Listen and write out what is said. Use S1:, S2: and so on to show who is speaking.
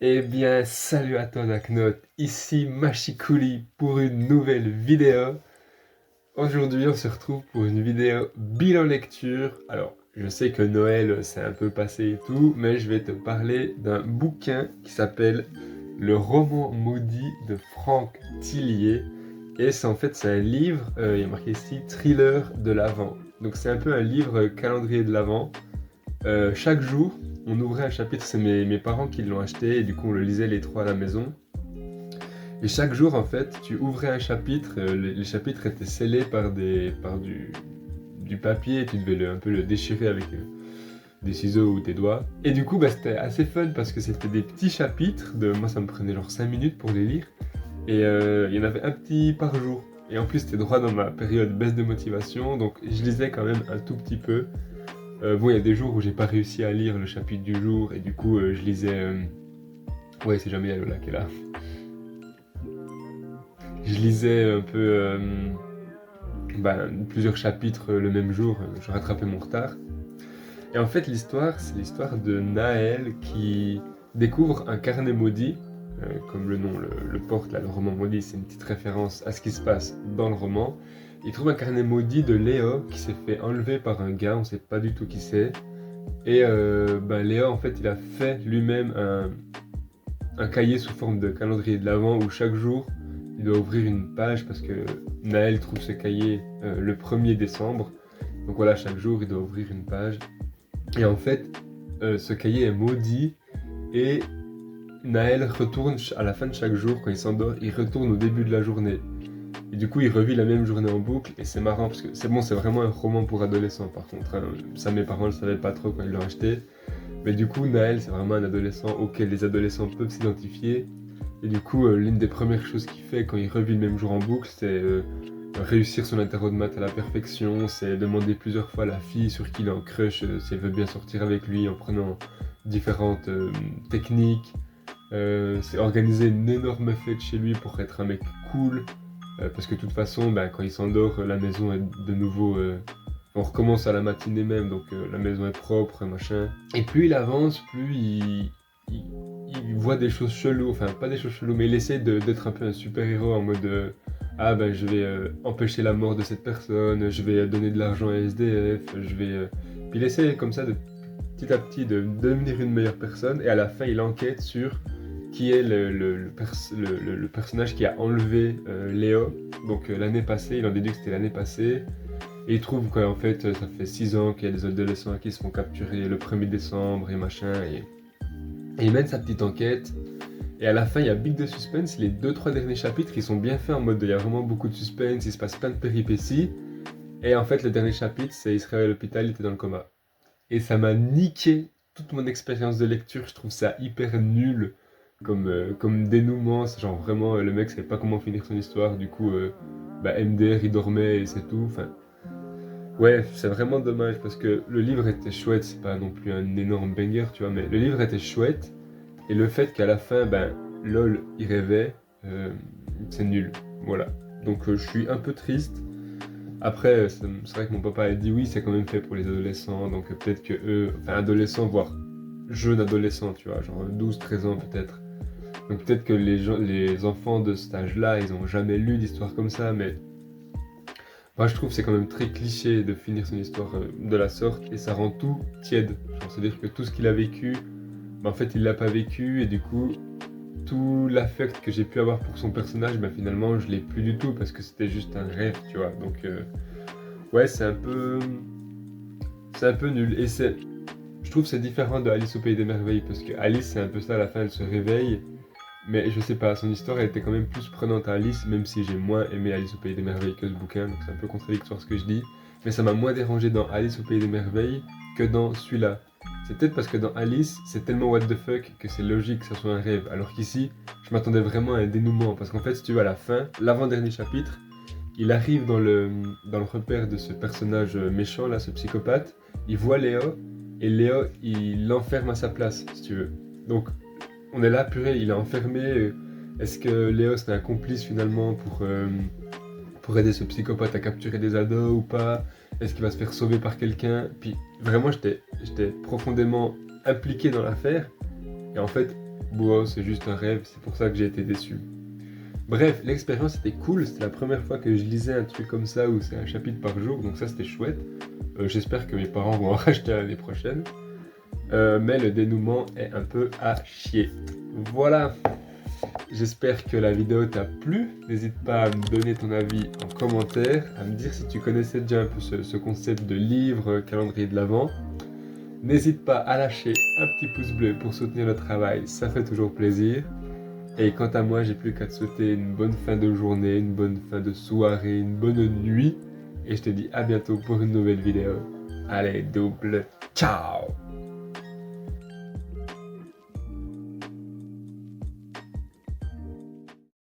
S1: Eh bien, salut à toi Naknot, ici Machikouli pour une nouvelle vidéo. Aujourd'hui, on se retrouve pour une vidéo bilan lecture. Alors, je sais que Noël, c'est un peu passé et tout, mais je vais te parler d'un bouquin qui s'appelle Le roman maudit de Franck Tillier. Et c'est un livre, il y a marqué ici, thriller de l'Avent. Donc c'est un peu un livre calendrier de l'Avent. Chaque jour, on ouvrait un chapitre, c'est mes parents qui l'ont acheté, et du coup on le lisait les trois à la maison. Et chaque jour, en fait, tu ouvrais un chapitre, les chapitres étaient scellés par du papier, et tu devais un peu le déchirer avec des ciseaux ou tes doigts. Et du coup, c'était assez fun parce que c'était des petits chapitres, moi ça me prenait genre 5 minutes pour les lire, et il y en avait un petit par jour. Et en plus, c'était droit dans ma période baisse de motivation, donc je lisais quand même un tout petit peu. Bon, il y a des jours où j'ai pas réussi à lire le chapitre du jour et du coup je lisais. Ouais, c'est jamais Lola qui est là. Je lisais un peu plusieurs chapitres le même jour, je rattrapais mon retard. Et en fait, l'histoire, c'est l'histoire de Naël qui découvre un carnet maudit. Comme le nom le porte, là, le roman maudit, c'est une petite référence à ce qui se passe dans le roman. Il trouve un carnet maudit de Léo qui s'est fait enlever par un gars, on sait pas du tout qui c'est. Et Léo, en fait, il a fait lui-même un cahier sous forme de calendrier de l'Avent où chaque jour, il doit ouvrir une page parce que Naël trouve ce cahier le 1er décembre. Donc voilà, chaque jour, il doit ouvrir une page. Et en fait, ce cahier est maudit et Naël retourne à la fin de chaque jour, quand il s'endort, il retourne au début de la journée. Et du coup, il revit la même journée en boucle et c'est marrant parce que c'est vraiment un roman pour adolescents par contre, hein. Ça, mes parents ne le savaient pas trop quand ils l'ont acheté. Mais du coup, Naël, c'est vraiment un adolescent auquel les adolescents peuvent s'identifier. Et du coup, l'une des premières choses qu'il fait quand il revit le même jour en boucle, c'est réussir son interro de maths à la perfection, c'est demander plusieurs fois à la fille sur qui il est en crush, si elle veut bien sortir avec lui en prenant différentes techniques. C'est organiser une énorme fête chez lui pour être un mec cool, parce que de toute façon, quand il s'endort, la maison est de nouveau. On recommence à la matinée même, donc la maison est propre, machin. Et plus il avance, plus il, il voit des choses cheloues, enfin pas des choses cheloues, mais il essaie d'être un peu un super-héros en mode ah je vais empêcher la mort de cette personne, je vais donner de l'argent à SDF, je vais. Puis il essaie comme ça de petit à petit de devenir une meilleure personne, et à la fin il enquête sur qui est le personnage qui a enlevé Léo. Donc l'année passée, il en déduit que c'était l'année passée. Et il trouve qu'en fait, ça fait 6 ans qu'il y a des adolescents qui se font capturer le 1er décembre et machin. Et il mène sa petite enquête. Et à la fin, il y a big de suspense. Les deux trois derniers chapitres, ils sont bien faits en mode il y a vraiment beaucoup de suspense, il se passe plein de péripéties. Et en fait, le dernier chapitre, c'est il se réveille à l'hôpital, il était dans le coma. Et ça m'a niqué toute mon expérience de lecture. Je trouve ça hyper nul comme dénouement. C'est genre vraiment, le mec savait pas comment finir son histoire. Du coup, MDR, il dormait et c'est tout. Enfin, ouais, c'est vraiment dommage parce que le livre était chouette. C'est pas non plus un énorme banger, tu vois, mais le livre était chouette. Et le fait qu'à la fin, LOL, il rêvait, c'est nul. Voilà. Donc je suis un peu triste. Après, c'est vrai que mon papa a dit oui, c'est quand même fait pour les adolescents, donc peut-être que eux, enfin adolescents, voire jeunes adolescents, tu vois, genre 12-13 ans peut-être. Donc peut-être que les enfants de cet âge-là, ils ont jamais lu d'histoire comme ça, mais moi je trouve que c'est quand même très cliché de finir son histoire de la sorte, et ça rend tout tiède. Genre, c'est-à-dire que tout ce qu'il a vécu, en fait il l'a pas vécu, et du coup, tout l'affect que j'ai pu avoir pour son personnage, finalement je l'ai plus du tout, parce que c'était juste un rêve, tu vois. Donc ouais, c'est un peu nul. Et je trouve que c'est différent de Alice au Pays des Merveilles, parce que Alice, c'est un peu ça, à la fin, elle se réveille. Mais je sais pas, son histoire, elle était quand même plus prenante à Alice, même si j'ai moins aimé Alice au Pays des Merveilles que ce bouquin, donc c'est un peu contradictoire ce que je dis. Mais ça m'a moins dérangé dans Alice au Pays des Merveilles que dans celui-là. C'est peut-être parce que dans Alice, c'est tellement what the fuck que c'est logique que ça soit un rêve. Alors qu'ici, je m'attendais vraiment à un dénouement. Parce qu'en fait, si tu veux, à la fin, l'avant-dernier chapitre, il arrive dans le repère de ce personnage méchant, là, ce psychopathe. Il voit Léo, et Léo, il l'enferme à sa place, si tu veux. Donc, on est là, purée, il est enfermé. Est-ce que Léo, c'est un complice finalement pour aider ce psychopathe à capturer des ados ou pas? Est-ce qu'il va se faire sauver par quelqu'un? Puis, vraiment, j'étais profondément impliqué dans l'affaire. Et en fait, bon, c'est juste un rêve, c'est pour ça que j'ai été déçu. Bref, l'expérience était cool, c'était la première fois que je lisais un truc comme ça où c'est un chapitre par jour, donc ça c'était chouette. J'espère que mes parents vont en racheter l'année prochaine. Mais le dénouement est un peu à chier. Voilà, j'espère que la vidéo t'a plu. N'hésite pas à me donner ton avis en commentaire, à me dire si tu connaissais déjà un peu ce concept de livre, calendrier de l'Avent. N'hésite pas à lâcher un petit pouce bleu pour soutenir le travail, ça fait toujours plaisir. Et quant à moi, j'ai plus qu'à te souhaiter une bonne fin de journée, une bonne fin de soirée, une bonne nuit. Et je te dis à bientôt pour une nouvelle vidéo. Allez, double ciao!